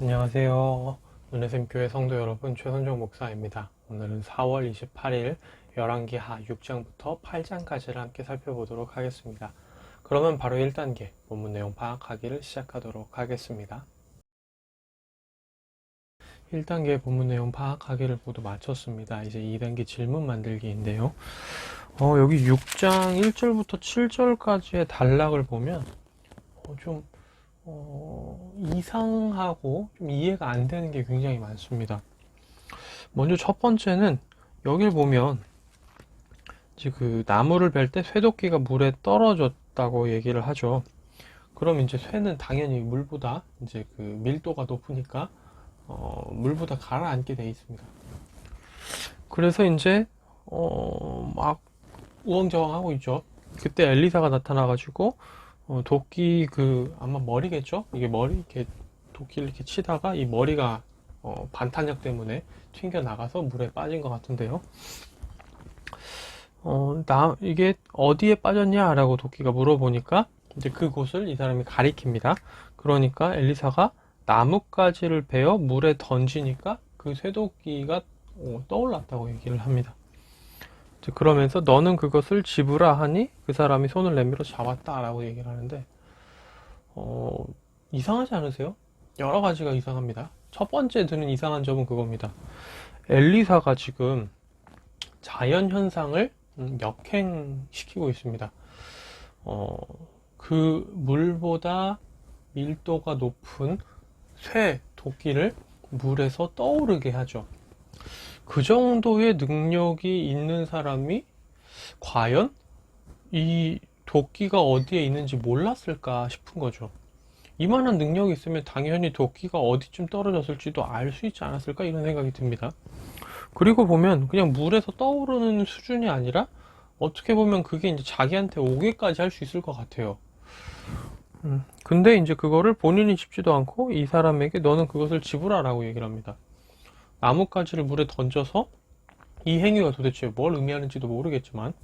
안녕하세요. 은혜샘교회 성도 여러분, 최선종 목사입니다. 오늘은 4월 28일 열왕기하 6장부터 8장까지를 함께 살펴보도록 하겠습니다. 그러면 바로 1단계 본문 내용 파악하기를 시작하도록 하겠습니다. 1단계 본문 내용 파악하기를 모두 마쳤습니다. 이제 2단계 질문 만들기인데요. 여기 6장 1절부터 7절까지의 단락을 보면 좀 이상하고 좀 이해가 안 되는 게 굉장히 많습니다. 먼저 첫 번째는 여길 보면 이제 그 나무를 벨 때 쇠도끼가 물에 떨어졌다고 얘기를 하죠. 그럼 이제 쇠는 당연히 물보다 이제 그 밀도가 높으니까 물보다 가라앉게 돼 있습니다. 그래서 이제 막 우왕좌왕하고 있죠. 그때 엘리사가 나타나가지고 도끼 아마 머리겠죠? 이게 머리 이렇게 도끼를 이렇게 치다가 이 머리가 반탄력 때문에 튕겨 나가서 물에 빠진 것 같은데요. 이게 어디에 빠졌냐라고 도끼가 물어보니까 이제 그곳을 이 사람이 가리킵니다. 그러니까 엘리사가 나뭇가지를 베어 물에 던지니까 그 쇠도끼가 떠올랐다고 얘기를 합니다. 그러면서 너는 그것을 집으라 하니 그 사람이 손을 내밀어 잡았다 라고 얘기를 하는데 이상하지 않으세요? 여러 가지가 이상합니다. 첫 번째 드는 이상한 점은 그겁니다. 엘리사가 지금 자연현상을 역행시키고 있습니다. 그 물보다 밀도가 높은 쇠 도끼를 물에서 떠오르게 하죠. 그 정도의 능력이 있는 사람이 과연 이 도끼가 어디에 있는지 몰랐을까 싶은 거죠. 이만한 능력이 있으면 당연히 도끼가 어디쯤 떨어졌을지도 알 수 있지 않았을까 이런 생각이 듭니다. 그리고 보면 그냥 물에서 떠오르는 수준이 아니라 어떻게 보면 그게 이제 자기한테 오게까지 할 수 있을 것 같아요. 근데 이제 그거를 본인이 집지도 않고 이 사람에게 너는 그것을 집으라라고 얘기를 합니다. 나뭇가지를 물에 던져서 이 행위가 도대체 뭘 의미하는지도 모르겠지만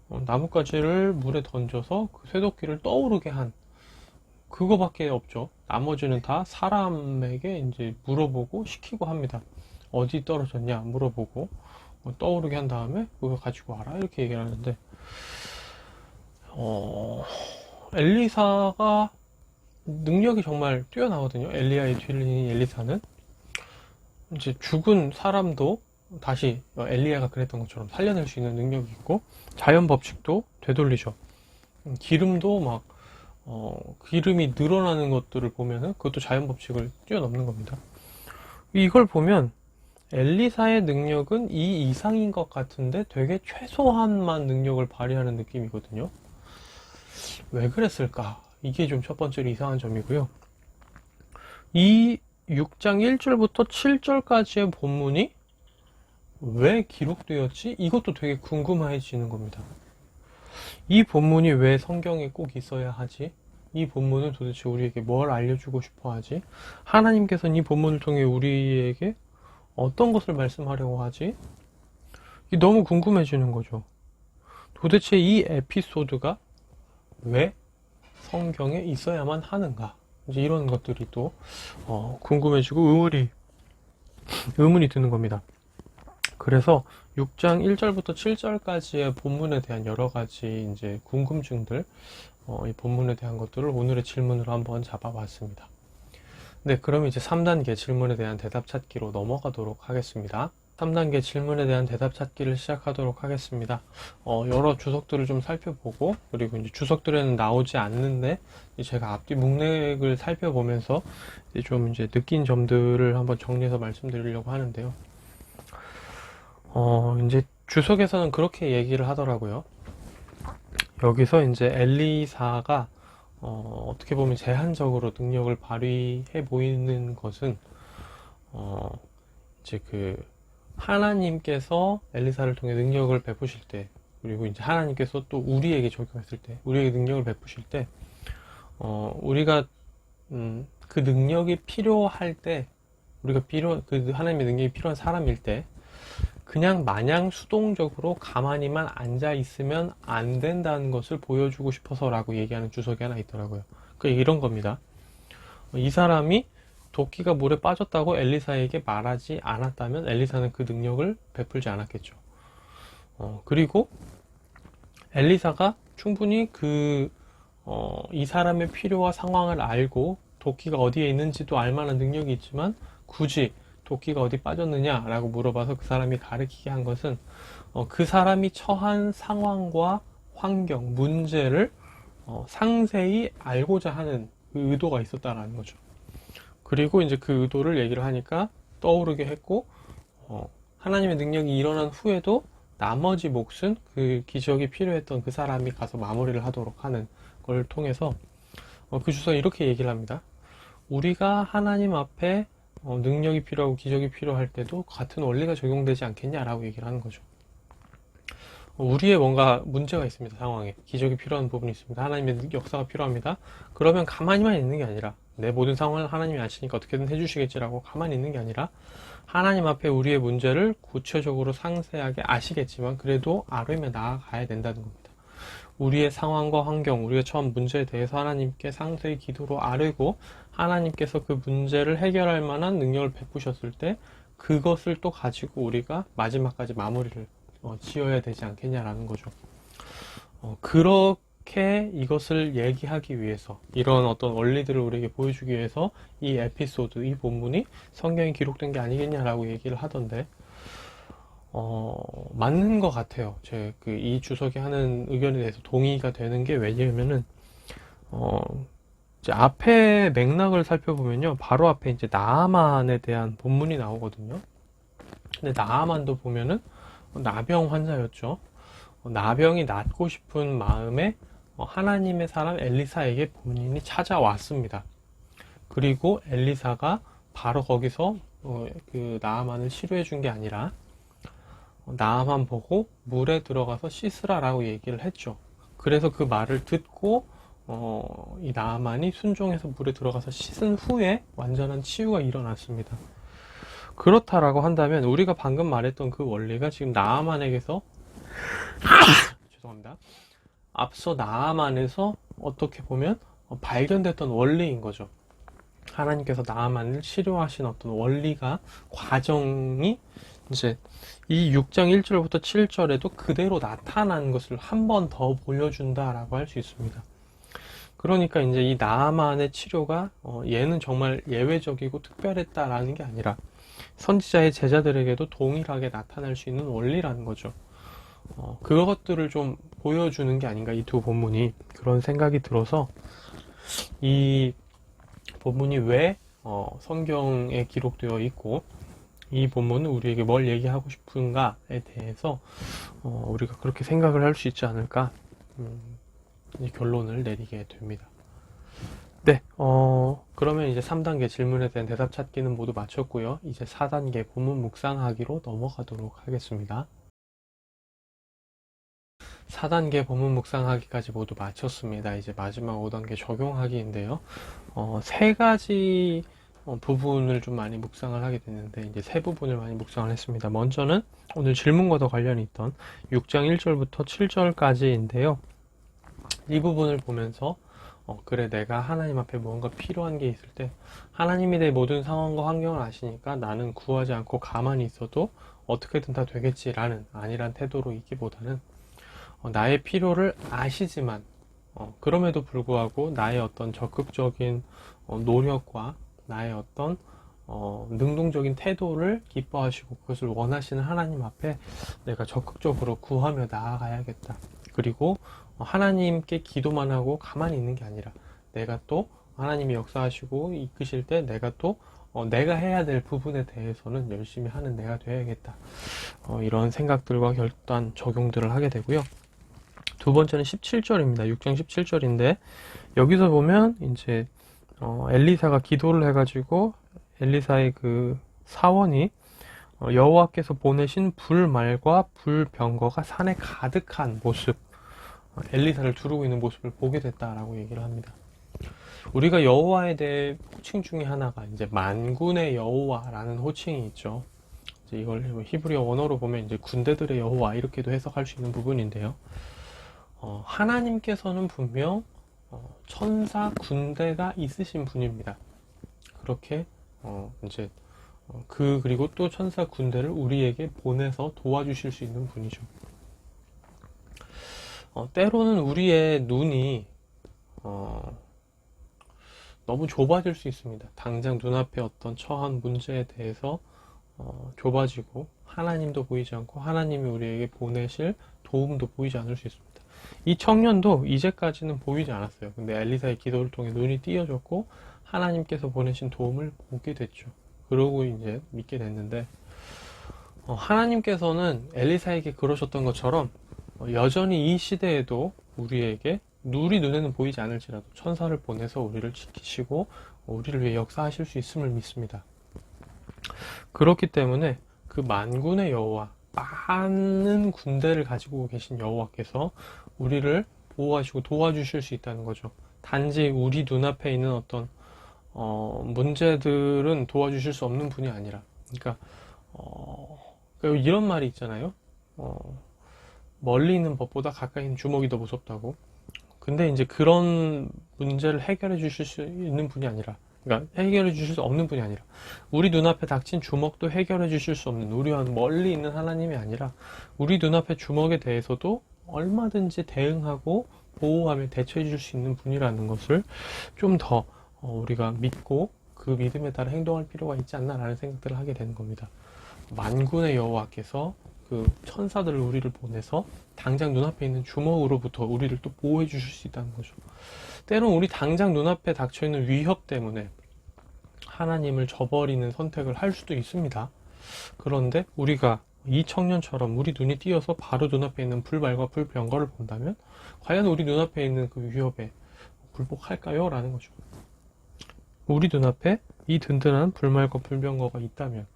나뭇가지를 물에 던져서 그 쇠도끼를 떠오르게 한 그거밖에 없죠. 나머지는 다 사람에게 이제 물어보고 시키고 합니다. 어디 떨어졌냐 물어보고 떠오르게 한 다음에 그거 가지고 와라 이렇게 얘기를 하는데 엘리사가 능력이 정말 뛰어나거든요. 엘리야의 뒤를 엘리사는 이제 죽은 사람도 다시 엘리야가 그랬던 것처럼 살려낼 수 있는 능력이 있고 자연 법칙도 되돌리죠. 기름도 막 기름이 늘어나는 것들을 보면은 그것도 자연 법칙을 뛰어넘는 겁니다. 이걸 보면 엘리사의 능력은 이 이상인 것 같은데 되게 최소한만 능력을 발휘하는 느낌이거든요. 왜 그랬을까? 이게 좀 첫 번째로 이상한 점이고요. 이 6장 1절부터 7절까지의 본문이 왜 기록되었지? 이것도 되게 궁금해지는 겁니다. 이 본문이 왜 성경에 꼭 있어야 하지? 이 본문은 도대체 우리에게 뭘 알려주고 싶어 하지? 하나님께서는 이 본문을 통해 우리에게 어떤 것을 말씀하려고 하지? 이게 너무 궁금해지는 거죠. 도대체 이 에피소드가 왜 성경에 있어야만 하는가? 이제 이런 것들이 또 궁금해지고 의문이 드는 겁니다. 그래서 6장 1절부터 7절까지의 본문에 대한 여러 가지 이제 궁금증들, 이 본문에 대한 것들을 오늘의 질문으로 한번 잡아봤습니다. 네, 그럼 이제 3단계 질문에 대한 대답 찾기로 넘어가도록 하겠습니다. 3단계 질문에 대한 대답 찾기를 시작하도록 하겠습니다. 여러 주석들을 좀 살펴보고, 그리고 이제 주석들에는 나오지 않는데, 제가 앞뒤 문맥을 살펴보면서 이제 느낀 점들을 한번 정리해서 말씀드리려고 하는데요. 이제 주석에서는 그렇게 얘기를 하더라고요. 여기서 이제 엘리사가 어떻게 보면 제한적으로 능력을 발휘해 보이는 것은 이제 하나님께서 엘리사를 통해 능력을 베푸실 때, 그리고 이제 하나님께서 또 우리에게 적용했을 때, 우리에게 능력을 베푸실 때, 우리가 그 능력이 필요할 때, 하나님의 능력이 필요한 사람일 때, 그냥 마냥 수동적으로 가만히만 앉아 있으면 안 된다는 것을 보여주고 싶어서라고 얘기하는 주석이 하나 있더라고요. 이런 겁니다. 이 사람이 도끼가 물에 빠졌다고 엘리사에게 말하지 않았다면 엘리사는 그 능력을 베풀지 않았겠죠. 그리고 엘리사가 충분히 이 사람의 필요와 상황을 알고 도끼가 어디에 있는지도 알 만한 능력이 있지만 굳이 도끼가 어디 빠졌느냐라고 물어봐서 그 사람이 가르치게 한 것은 그 사람이 처한 상황과 환경, 문제를 상세히 알고자 하는 그 의도가 있었다라는 거죠. 그리고 이제 그 의도를 얘기를 하니까 떠오르게 했고, 하나님의 능력이 일어난 후에도 나머지 몫은 그 기적이 필요했던 그 사람이 가서 마무리를 하도록 하는 걸 통해서 그 주석이 이렇게 얘기를 합니다. 우리가 하나님 앞에 능력이 필요하고 기적이 필요할 때도 같은 원리가 적용되지 않겠냐라고 얘기를 하는 거죠. 우리의 뭔가 문제가 있습니다. 상황에 기적이 필요한 부분이 있습니다. 하나님의 역사가 필요합니다. 그러면 가만히만 있는 게 아니라 내 모든 상황을 하나님이 아시니까 어떻게든 해주시겠지라고 가만히 있는 게 아니라 하나님 앞에 우리의 문제를 구체적으로 상세하게 아시겠지만 그래도 아뢰며 나아가야 된다는 겁니다. 우리의 상황과 환경, 우리가 처한 문제에 대해서 하나님께 상세히 기도로 아뢰고 하나님께서 그 문제를 해결할 만한 능력을 베푸셨을 때 그것을 또 가지고 우리가 마지막까지 마무리를 지어야 되지 않겠냐라는 거죠. 그렇게 이것을 얘기하기 위해서 이런 어떤 원리들을 우리에게 보여주기 위해서 이 에피소드, 이 본문이 성경에 기록된 게 아니겠냐라고 얘기를 하던데 맞는 것 같아요. 제 이 주석이 하는 의견에 대해서 동의가 되는 게 왜냐면은 이제 앞에 맥락을 살펴보면요, 바로 앞에 이제 나아만에 대한 본문이 나오거든요. 근데 나아만도 보면은 나병 환자였죠. 나병이 낫고 싶은 마음에 하나님의 사람 엘리사에게 본인이 찾아왔습니다. 그리고 엘리사가 바로 거기서 그 나아만을 치료해 준 게 아니라 나아만 보고 물에 들어가서 씻으라라고 얘기를 했죠. 그래서 그 말을 듣고 이 나아만이 순종해서 물에 들어가서 씻은 후에 완전한 치유가 일어났습니다. 그렇다라고 한다면 우리가 방금 말했던 그 원리가 지금 나아만에게서 죄송합니다. 앞서 나아만에서 어떻게 보면 발견됐던 원리인 거죠. 하나님께서 나아만을 치료하신 어떤 원리가, 과정이 이제 이 6장 1절부터 7절에도 그대로 나타난 것을 한 번 더 보여준다라고 할 수 있습니다. 그러니까 이제 이 나아만의 치료가 얘는 정말 예외적이고 특별했다라는 게 아니라 선지자의 제자들에게도 동일하게 나타날 수 있는 원리라는 거죠. 그것들을 좀 보여주는 게 아닌가, 이 두 본문이. 그런 생각이 들어서 이 본문이 왜 성경에 기록되어 있고 이 본문은 우리에게 뭘 얘기하고 싶은가에 대해서 우리가 그렇게 생각을 할 수 있지 않을까, 이 결론을 내리게 됩니다. 네, 그러면 이제 3단계 질문에 대한 대답 찾기는 모두 마쳤고요. 이제 4단계 본문 묵상하기로 넘어가도록 하겠습니다. 4단계 본문 묵상하기까지 모두 마쳤습니다. 이제 마지막 5단계 적용하기인데요. 세 가지 부분을 좀 많이 묵상을 하게 됐는데 이제 세 부분을 많이 묵상을 했습니다. 먼저는 오늘 질문과도 관련이 있던 6장 1절부터 7절까지인데요. 이 부분을 보면서 그래, 내가 하나님 앞에 무언가 필요한 게 있을 때 하나님이 내 모든 상황과 환경을 아시니까 나는 구하지 않고 가만히 있어도 어떻게든 다 되겠지라는 안일한 태도로 있기보다는 나의 필요를 아시지만 그럼에도 불구하고 나의 어떤 적극적인 노력과 나의 어떤 능동적인 태도를 기뻐하시고 그것을 원하시는 하나님 앞에 내가 적극적으로 구하며 나아가야겠다. 그리고 하나님께 기도만 하고 가만히 있는 게 아니라 내가 또 하나님이 역사하시고 이끄실 때 내가 또 내가 해야 될 부분에 대해서는 열심히 하는 내가 되어야겠다. 이런 생각들과 결단 적용들을 하게 되고요. 두 번째는 17절입니다. 6장 17절인데 여기서 보면 이제 엘리사가 기도를 해가지고 엘리사의 그 사원이 여호와께서 보내신 불말과 불병거가 산에 가득한 모습, 엘리사를 두르고 있는 모습을 보게 됐다라고 얘기를 합니다. 우리가 여호와에 대해 호칭 중에 하나가 이제 만군의 여호와라는 호칭이 있죠. 이제 이걸 히브리어 원어로 보면 이제 군대들의 여호와 이렇게도 해석할 수 있는 부분인데요. 하나님께서는 분명 천사 군대가 있으신 분입니다. 그렇게 이제 그리고 또 천사 군대를 우리에게 보내서 도와주실 수 있는 분이죠. 때로는 우리의 눈이 너무 좁아질 수 있습니다. 당장 눈앞에 어떤 처한 문제에 대해서 좁아지고 하나님도 보이지 않고 하나님이 우리에게 보내실 도움도 보이지 않을 수 있습니다. 이 청년도 이제까지는 보이지 않았어요. 근데 엘리사의 기도를 통해 눈이 띄어졌고 하나님께서 보내신 도움을 보게 됐죠. 그러고 이제 믿게 됐는데 하나님께서는 엘리사에게 그러셨던 것처럼 여전히 이 시대에도 우리에게 우리 눈에는 보이지 않을지라도 천사를 보내서 우리를 지키시고 우리를 위해 역사하실 수 있음을 믿습니다. 그렇기 때문에 그 만군의 여호와, 많은 군대를 가지고 계신 여호와께서 우리를 보호하시고 도와주실 수 있다는 거죠. 단지 우리 눈앞에 있는 어떤 문제들은 도와주실 수 없는 분이 아니라, 그러니까 이런 말이 있잖아요. 멀리 있는 법보다 가까이 있는 주먹이 더 무섭다고. 근데 이제 그런 문제를 해결해 주실 수 있는 분이 아니라, 그러니까 해결해 주실 수 없는 분이 아니라, 우리 눈앞에 닥친 주먹도 해결해 주실 수 없는, 우리와 멀리 있는 하나님이 아니라 우리 눈앞에 주먹에 대해서도 얼마든지 대응하고 보호하며 대처해 줄 수 있는 분이라는 것을 좀 더 우리가 믿고 그 믿음에 따라 행동할 필요가 있지 않나라는 생각들을 하게 되는 겁니다. 만군의 여호와께서 그 천사들을 우리를 보내서 당장 눈앞에 있는 주먹으로부터 우리를 또 보호해 주실 수 있다는 거죠. 때론 우리 당장 눈앞에 닥쳐있는 위협 때문에 하나님을 저버리는 선택을 할 수도 있습니다. 그런데 우리가 이 청년처럼 우리 눈이 띄어서 바로 눈앞에 있는 불말과 불병거를 본다면 과연 우리 눈앞에 있는 그 위협에 굴복할까요? 라는 거죠. 우리 눈앞에 이 든든한 불말과 불병거가 있다면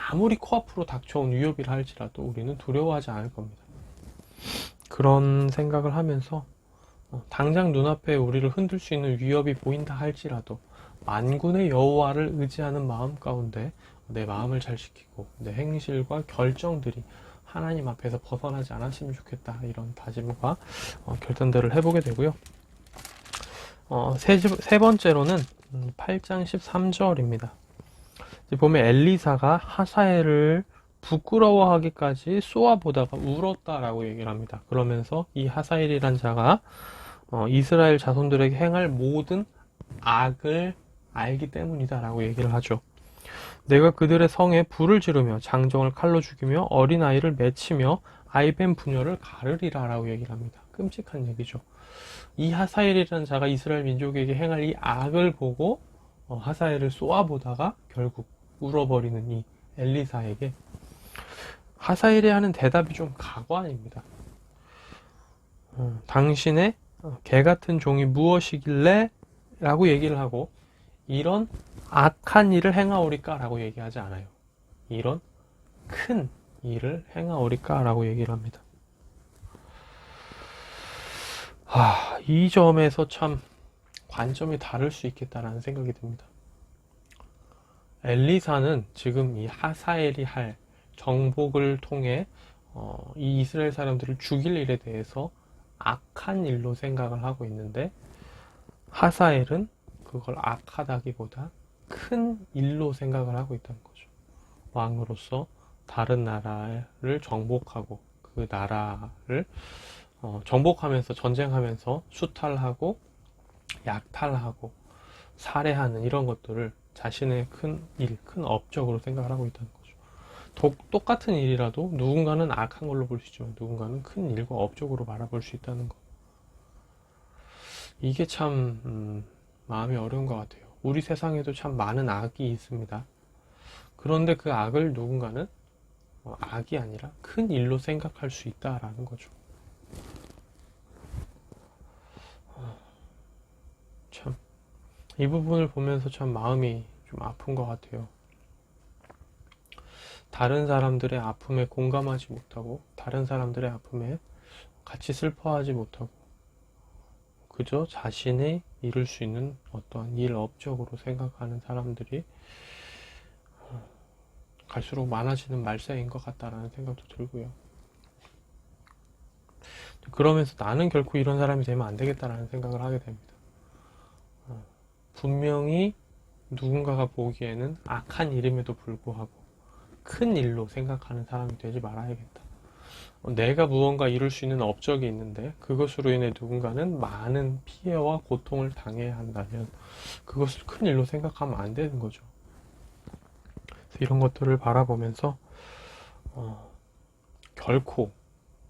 아무리 코앞으로 닥쳐온 위협이라 할지라도 우리는 두려워하지 않을 겁니다. 그런 생각을 하면서 당장 눈앞에 우리를 흔들 수 있는 위협이 보인다 할지라도 만군의 여호와를 의지하는 마음 가운데 내 마음을 잘 지키고 내 행실과 결정들이 하나님 앞에서 벗어나지 않았으면 좋겠다, 이런 다짐과 결단들을 해보게 되고요. 세 번째로는 8장 13절입니다. 보면 엘리사가 하사엘을 부끄러워하기까지 쏘아보다가 울었다라고 얘기를 합니다. 그러면서 이 하사엘이란 자가 이스라엘 자손들에게 행할 모든 악을 알기 때문이다 라고 얘기를 하죠. 내가 그들의 성에 불을 지르며 장정을 칼로 죽이며 어린아이를 맺히며 아이뱀 부녀를 가르리라 라고 얘기를 합니다. 끔찍한 얘기죠. 이 하사엘이라는 자가 이스라엘 민족에게 행할 이 악을 보고 하사엘을 쏘아보다가 결국 울어버리는 이 엘리사에게 하사엘이 하는 대답이 좀 각오 아닙니다. 당신의 개같은 종이 무엇이길래? 라고 얘기를 하고, 이런 악한 일을 행하오리까? 라고 얘기하지 않아요. 이런 큰 일을 행하오리까? 라고 얘기를 합니다. 이 점에서 참 관점이 다를 수 있겠다라는 생각이 듭니다. 엘리사는 지금 이 하사엘이 할 정복을 통해 이 이스라엘 사람들을 죽일 일에 대해서 악한 일로 생각을 하고 있는데, 하사엘은 그걸 악하다기보다 큰 일로 생각을 하고 있다는 거죠. 왕으로서 다른 나라를 정복하고 그 나라를 정복하면서 전쟁하면서 수탈하고 약탈하고 살해하는 이런 것들을 자신의 큰 일, 큰 업적으로 생각을 하고 있다는 거죠. 똑같은 일이라도 누군가는 악한 걸로 볼 수 있지만 누군가는 큰 일과 업적으로 바라볼 수 있다는 것. 이게 참 마음이 어려운 것 같아요. 우리 세상에도 참 많은 악이 있습니다. 그런데 그 악을 누군가는 악이 아니라 큰 일로 생각할 수 있다라는 거죠. 참 이 부분을 보면서 참 마음이 좀 아픈 것 같아요. 다른 사람들의 아픔에 공감하지 못하고 다른 사람들의 아픔에 같이 슬퍼하지 못하고 그저 자신이 이룰 수 있는 어떠한 일 업적으로 생각하는 사람들이 갈수록 많아지는 말세인 것 같다라는 생각도 들고요. 그러면서 나는 결코 이런 사람이 되면 안 되겠다라는 생각을 하게 됩니다. 분명히 누군가가 보기에는 악한 일임에도 불구하고 큰 일로 생각하는 사람이 되지 말아야겠다. 내가 무언가 이룰 수 있는 업적이 있는데 그것으로 인해 누군가는 많은 피해와 고통을 당해야 한다면 그것을 큰 일로 생각하면 안 되는 거죠. 그래서 이런 것들을 바라보면서 결코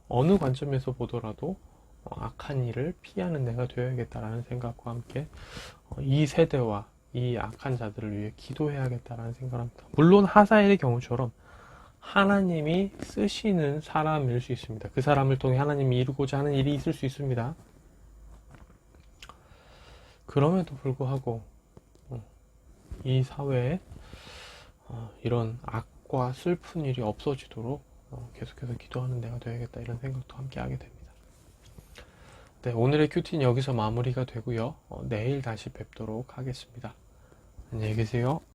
어느 관점에서 보더라도 악한 일을 피하는 내가 되어야겠다라는 생각과 함께 이 세대와 이 악한 자들을 위해 기도해야겠다라는 생각을 합니다. 물론 하사엘의 경우처럼 하나님이 쓰시는 사람일 수 있습니다. 그 사람을 통해 하나님이 이루고자 하는 일이 있을 수 있습니다. 그럼에도 불구하고 이 사회에 이런 악과 슬픈 일이 없어지도록 계속해서 기도하는 내가 되어야겠다 이런 생각도 함께 하게 됩니다. 네, 오늘의 큐티는 여기서 마무리가 되고요. 내일 다시 뵙도록 하겠습니다. 안녕히 계세요.